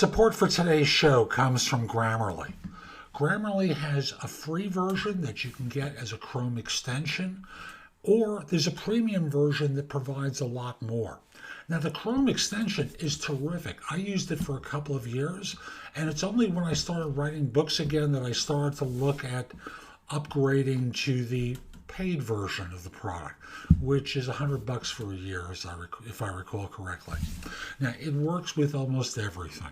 Support for today's show comes from Grammarly. Grammarly has a free version that you can get as a Chrome extension, or there's a premium version that provides a lot more. Now, the Chrome extension is terrific. I used it for a couple of years, and it's only when I started writing books again that I started to look at upgrading to the paid version of the product, which is $100 for a year, if I recall correctly. Now, it works with almost everything,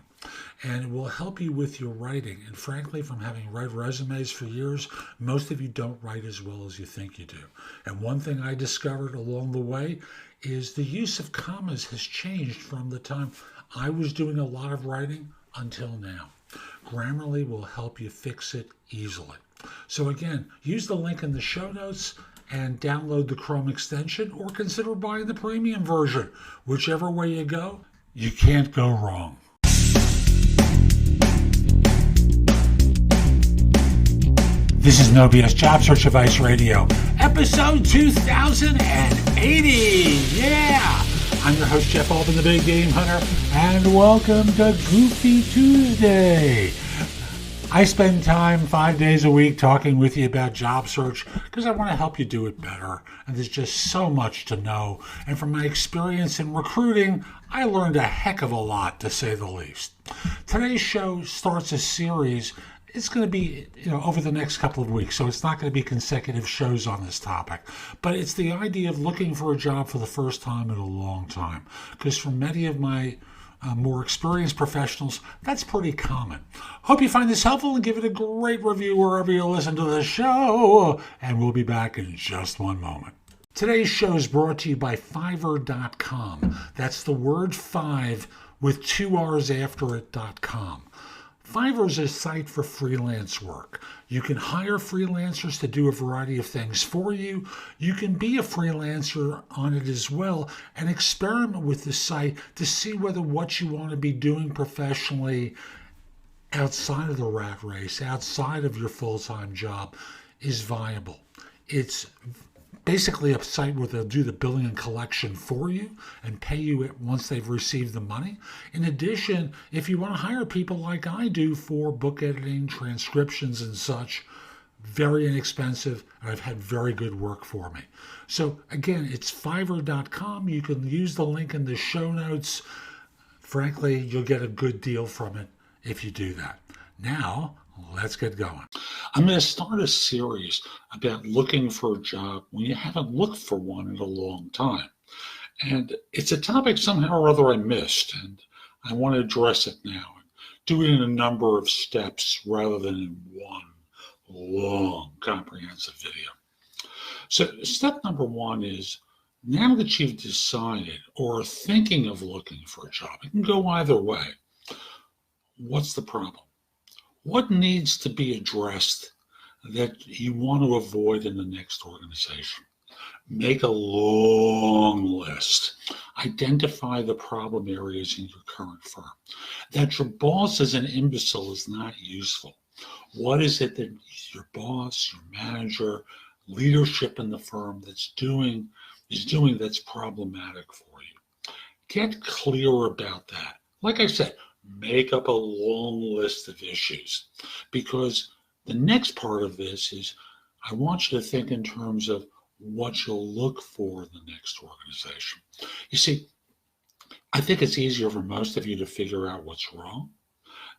and it will help you with your writing. And frankly, from having read resumes for years, most of you don't write as well as you think you do. And one thing I discovered along the way is the use of commas has changed from the time I was doing a lot of writing until now. Grammarly will help you fix it easily. So again, use the link in the show notes and download the Chrome extension, or consider buying the premium version. Whichever way you go, you can't go wrong. This is No BS Job Search Advice Radio, episode 2080. Yeah! I'm your host, Jeff Altman, the Big Game Hunter, and welcome to Goofy Tuesday. I spend time 5 days a week talking with you about job search because I want to help you do it better. And there's just so much to know. And from my experience in recruiting, I learned a heck of a lot, to say the least. Today's show starts a series. It's going to be, over the next couple of weeks, so it's not going to be consecutive shows on this topic. But it's the idea of looking for a job for the first time in a long time. Because for many of my more experienced professionals, that's pretty common. Hope you find this helpful and give it a great review wherever you listen to the show. And we'll be back in just one moment. Today's show is brought to you by Fiverr.com. That's the word 5 with 2 R's after it.com. Fiverr is a site for freelance work. You can hire freelancers to do a variety of things for you. You can be a freelancer on it as well and experiment with the site to see whether what you want to be doing professionally outside of the rat race, outside of your full-time job, is viable. It's basically a site where they'll do the billing and collection for you and pay you it once they've received the money. In addition, if you want to hire people like I do for book editing, transcriptions and such, very inexpensive, and I've had very good work for me. So again, it's Fiverr.com. You can use the link in the show notes. Frankly, you'll get a good deal from it if you do that. Now, let's get going. I'm going to start a series about looking for a job when you haven't looked for one in a long time. And it's a topic somehow or other I missed, and I want to address it now and do it in a number of steps rather than in one long, comprehensive video. So step number one is, now that you've decided or are thinking of looking for a job, it can go either way. What's the problem? What needs to be addressed that you want to avoid in the next organization? Make a long list. Identify the problem areas in your current firm. That your boss is an imbecile is not useful. What is it that your boss, your manager, leadership in the firm is doing that's problematic for you? Get clear about that. Like I said, make up a long list of issues, because the next part of this is I want you to think in terms of what you'll look for in the next organization. You see, I think it's easier for most of you to figure out what's wrong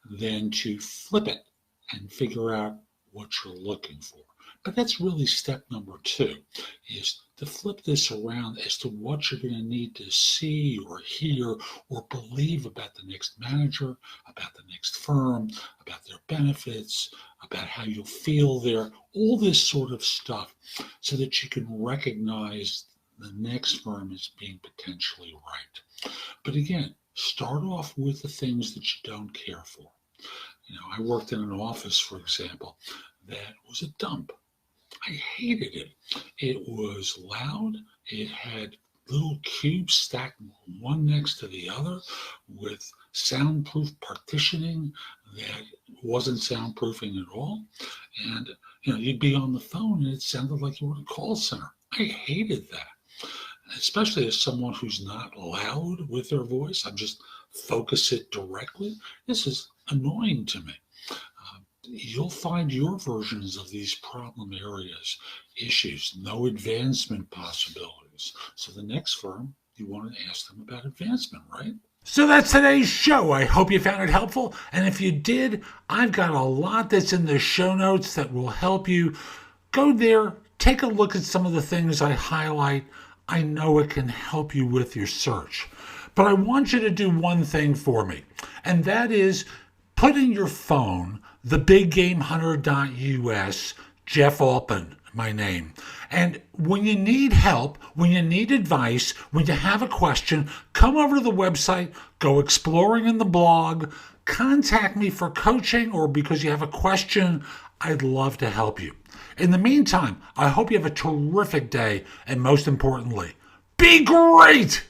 than to flip it and figure out what you're looking for. But that's really step number 2, is to flip this around as to what you're going to need to see or hear or believe about the next manager, about the next firm, about their benefits, about how you'll feel there, all this sort of stuff, so that you can recognize the next firm as being potentially right. But again, start off with the things that you don't care for. I worked in an office, for example, that was a dump. I hated it. It was loud. It had little cubes stacked one next to the other with soundproof partitioning that wasn't soundproofing at all. And, you'd be on the phone and it sounded like you were in a call center. I hated that, especially as someone who's not loud with their voice. I'm just focus it directly. This is annoying to me. You'll find your versions of these problem areas, issues, no advancement possibilities. So the next firm, you want to ask them about advancement, right? So that's today's show. I hope you found it helpful. And if you did, I've got a lot that's in the show notes that will help you. Go there, take a look at some of the things I highlight. I know it can help you with your search. But I want you to do one thing for me, and that is put in your phone thebiggamehunter.us, Jeff Altman, my name. And when you need help, when you need advice, when you have a question, come over to the website, go exploring in the blog, contact me for coaching or because you have a question. I'd love to help you. In the meantime, I hope you have a terrific day, and most importantly, be great!